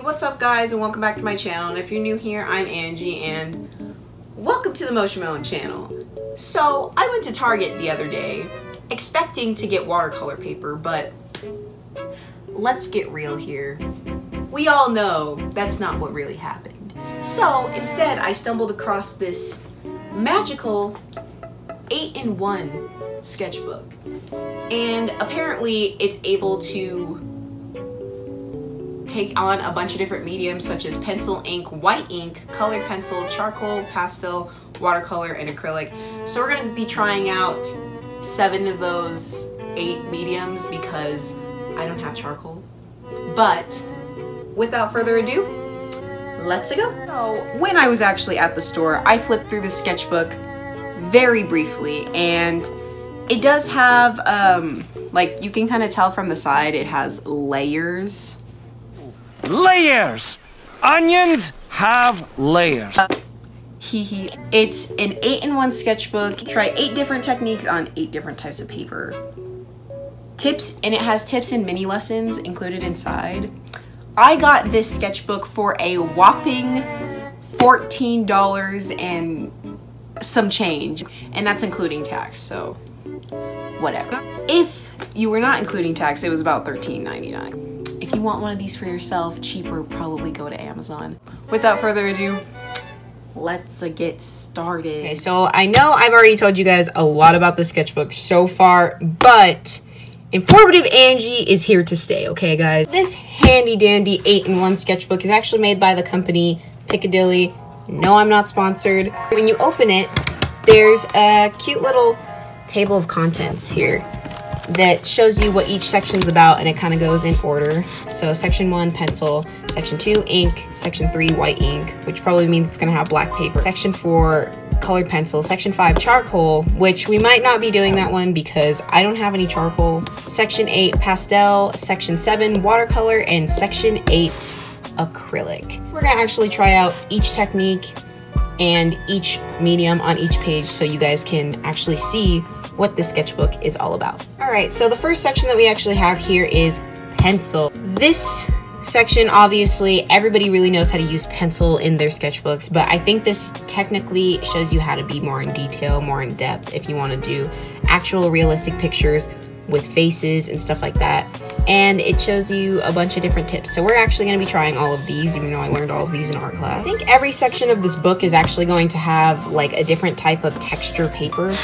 what's up guys, and welcome back to my channel. And if you're new here, I'm Angie and welcome to the Motion Melon channel. So I went to Target the other day expecting to get watercolor paper, but let's get real here. We all know that's not what really happened. So instead I stumbled across this magical 8-in-1 sketchbook, and apparently it's able to take on a bunch of different mediums such as pencil, ink, white ink, colored pencil, charcoal, pastel, watercolor, and acrylic. So we're going to be trying out 7 of those 8 mediums because I don't have charcoal. But without further ado, let's go. So when I was actually at the store, I flipped through the sketchbook very briefly, and it does have like, you can kind of tell from the side it has layers. Layers! Onions have layers. It's an 8-in-1 sketchbook. Try 8 different techniques on 8 different types of paper. Tips, and it has tips and mini lessons included inside. I got this sketchbook for a whopping $14 and some change, and that's including tax, so whatever. If you were not including tax, it was about $13.99. If you want one of these for yourself, cheaper, probably go to Amazon. Without further ado, let's get started. Okay, so I know I've already told you guys a lot about the sketchbook so far, but Informative Angie is here to stay, okay guys? This handy dandy 8-in-1 sketchbook is actually made by the company Piccadilly. No, I'm not sponsored. When you open it, there's a cute little table of contents here that shows you what each section's about, and it kind of goes in order. So section 1, pencil, section 2, ink, section 3, white ink, which probably means it's gonna have black paper, section 4, colored pencil, section 5, charcoal, which we might not be doing that one because I don't have any charcoal, section 8, pastel, section 7, watercolor, and section 8, acrylic. We're gonna actually try out each technique and each medium on each page so you guys can actually see what this sketchbook is all about. Alright, so the first section that we actually have here is pencil. This section, obviously, everybody really knows how to use pencil in their sketchbooks, but I think this technically shows you how to be more in detail, more in depth if you want to do actual realistic pictures with faces and stuff like that. And it shows you a bunch of different tips. So we're actually going to be trying all of these, even though I learned all of these in art class. I think every section of this book is actually going to have like a different type of texture paper.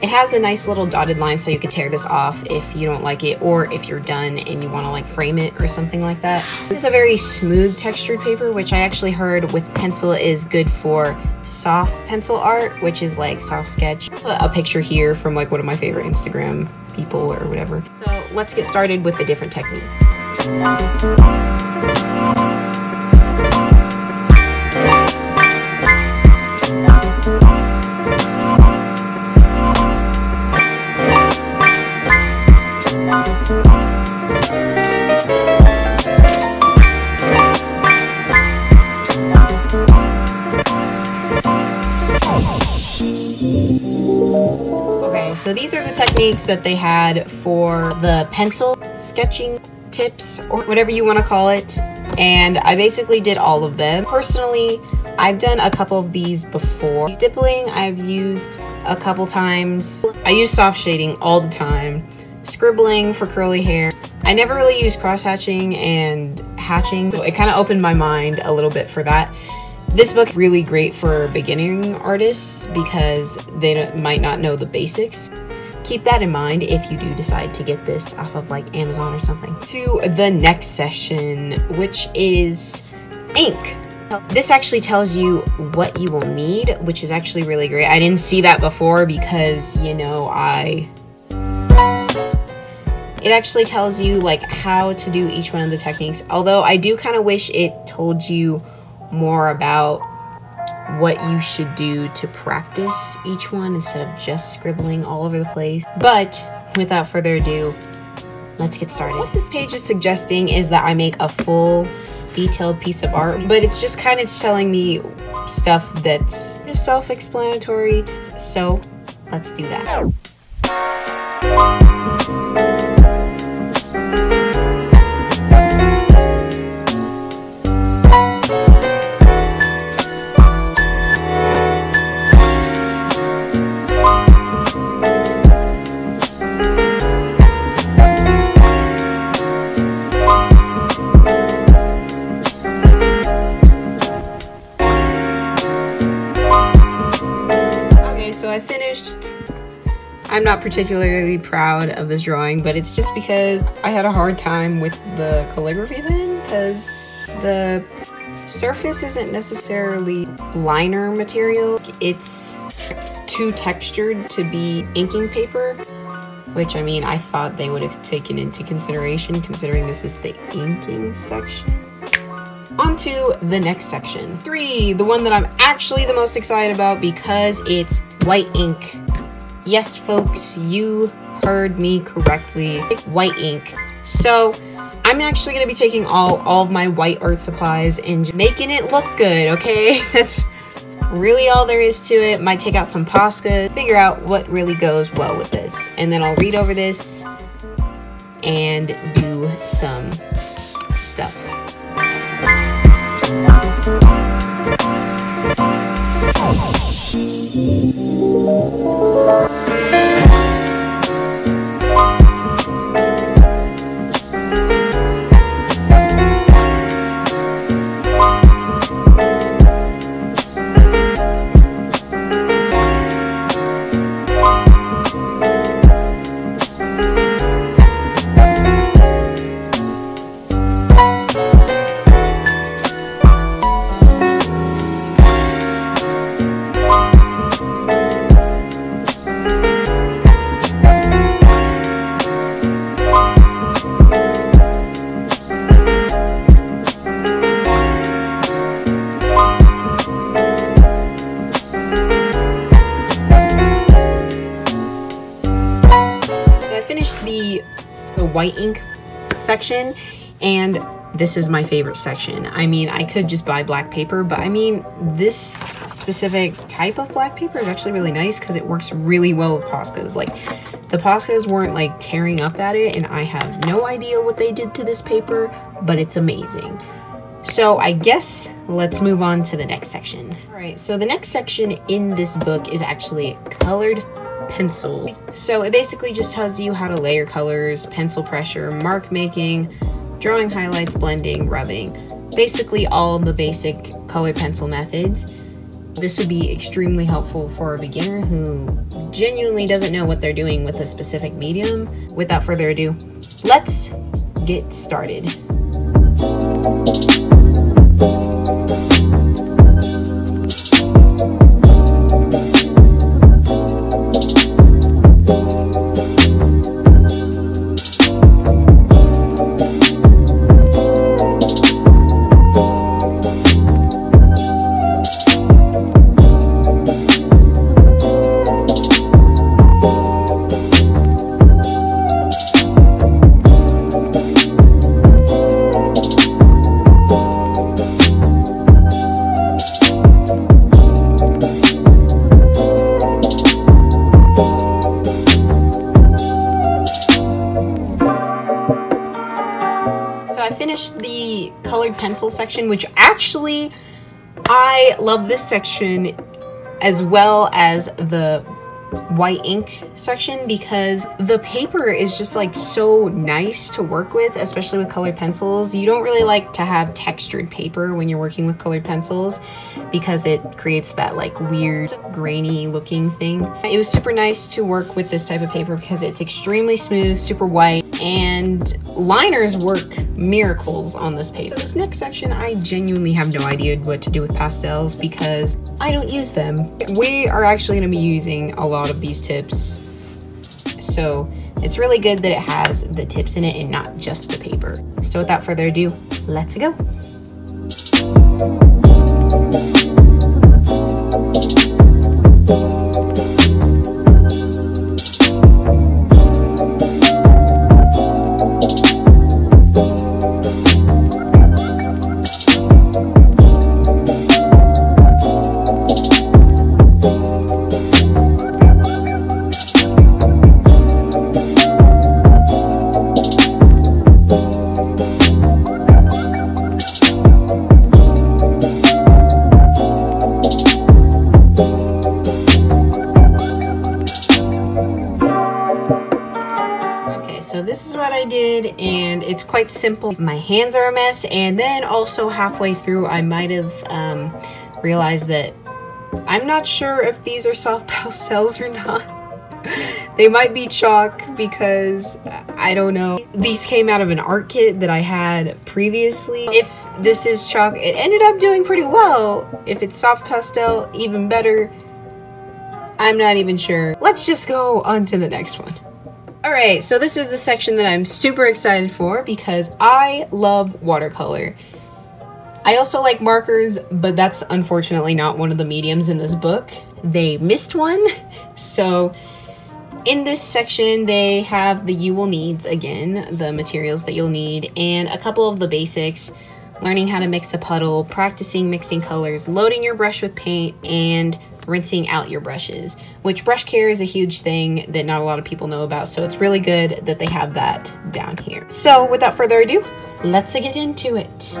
It has a nice little dotted line so you could tear this off if you don't like it, or if you're done and you want to like frame it or something like that. This is a very smooth textured paper, which I actually heard with pencil is good for soft pencil art, which is like soft sketch. A picture here from like one of my favorite Instagram people or whatever. So let's get started with the different techniques. So these are the techniques that they had for the pencil sketching tips, or whatever you want to call it, and I basically did all of them. Personally, I've done a couple of these before. Stippling I've used a couple times. I use soft shading all the time. Scribbling for curly hair. I never really use cross-hatching and hatching, so it kind of opened my mind a little bit for that. This book is really great for beginning artists because they might not know the basics. Keep that in mind if you do decide to get this off of like Amazon or something. To the next section, which is ink. This actually tells you what you will need, which is actually really great. I didn't see that before because, you know, it actually tells you like how to do each one of the techniques. Although I do kind of wish it told you more about what you should do to practice each one instead of just scribbling all over the place. But without further ado, let's get started. What this page is suggesting is that I make a full detailed piece of art, but it's just kind of telling me stuff that's self-explanatory. So let's do that. I'm not particularly proud of this drawing, but it's just because I had a hard time with the calligraphy pen because the surface isn't necessarily liner material. It's too textured to be inking paper, which I mean, I thought they would have taken into consideration considering this is the inking section. On to the next section. 3, the one that I'm actually the most excited about because it's white ink. Yes, folks, you heard me correctly. White ink. So I'm actually going to be taking all of my white art supplies and making it look good, okay? That's really all there is to it. Might take out some Posca, figure out what really goes well with this. And then I'll read over this and do some stuff. The white ink section, and this is my favorite section. I mean, I could just buy black paper, but I mean, this specific type of black paper is actually really nice because it works really well with Poscas. Like, the Poscas weren't like tearing up at it, and I have no idea what they did to this paper, but it's amazing. So I guess let's move on to the next section. All right, so the next section in this book is actually colored pencil. So it basically just tells you how to layer colors, pencil pressure, mark making, drawing highlights, blending, rubbing, basically all the basic colored pencil methods. This would be extremely helpful for a beginner who genuinely doesn't know what they're doing with a specific medium. Without further ado, let's get started. The colored pencil section, which actually I love this section as well as the white ink section because the paper is just like so nice to work with, especially with colored pencils. You don't really like to have textured paper when you're working with colored pencils because it creates that like weird grainy looking thing. It was super nice to work with this type of paper because it's extremely smooth, super white, and liners work miracles on this paper. So this next section, I genuinely have no idea what to do with pastels because I don't use them. We are actually going to be using a lot of these tips, so it's really good that it has the tips in it and not just the paper. So without further ado, let's go. So this is what I did, and it's quite simple. My hands are a mess, and then also halfway through I might have realized that I'm not sure if these are soft pastels or not. They might be chalk because I don't know. These came out of an art kit that I had previously. If this is chalk, it ended up doing pretty well. If it's soft pastel, even better. I'm not even sure. Let's just go on to the next one. Alright, so this is the section that I'm super excited for because I love watercolor. I also like markers, but that's unfortunately not one of the mediums in this book. They missed one. So in this section, they have the you will needs again, the materials that you'll need, and a couple of the basics, learning how to mix a puddle, practicing mixing colors, loading your brush with paint, and rinsing out your brushes, which brush care is a huge thing that not a lot of people know about, so it's really good that they have that down here. So without further ado, let's get into it.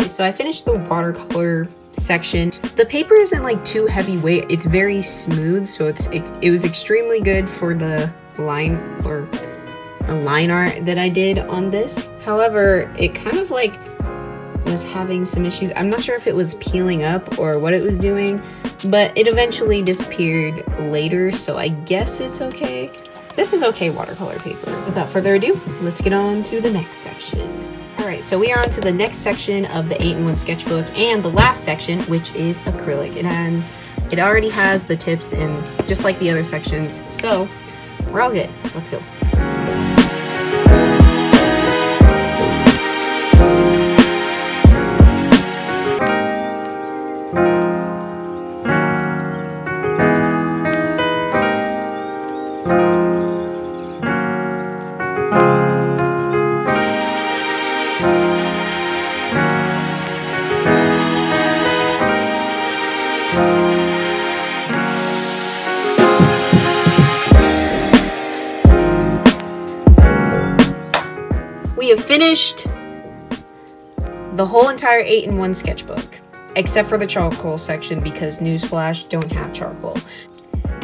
So I finished the watercolor section. The paper isn't like too heavyweight. It's very smooth, so it was extremely good for the line art that I did on this. However, it kind of like was having some issues. I'm not sure if it was peeling up or what it was doing, but it eventually disappeared later, so I guess it's okay. This is okay watercolor paper. Without further ado, let's get on to the next section. Alright, so we are on to the next section of the 8-in-1 sketchbook and the last section, which is acrylic. And it already has the tips and just like the other sections, so we're all good. Let's go. We have finished the whole entire 8-in-1 sketchbook, except for the charcoal section because newsflash, don't have charcoal.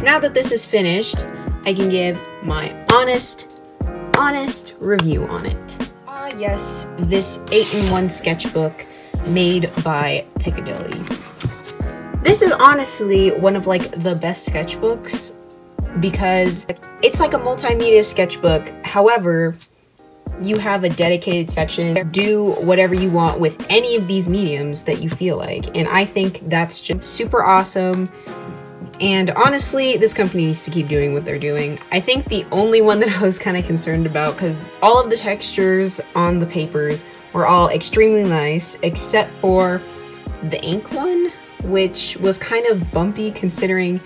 Now that this is finished, I can give my honest review on it. Ah yes, this 8-in-1 sketchbook made by Piccadilly. This is honestly one of like the best sketchbooks because it's like a multimedia sketchbook. However, you have a dedicated section. Do whatever you want with any of these mediums that you feel like. And I think that's just super awesome. And honestly, this company needs to keep doing what they're doing. I think the only one that I was kind of concerned about, because all of the textures on the papers were all extremely nice, except for the ink one, which was kind of bumpy considering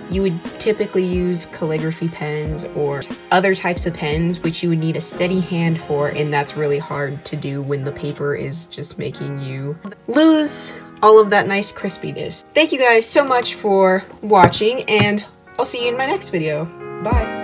you would typically use calligraphy pens or other types of pens, which you would need a steady hand for, and that's really hard to do when the paper is just making you lose all of that nice crispiness. Thank you guys so much for watching, and I'll see you in my next video. Bye!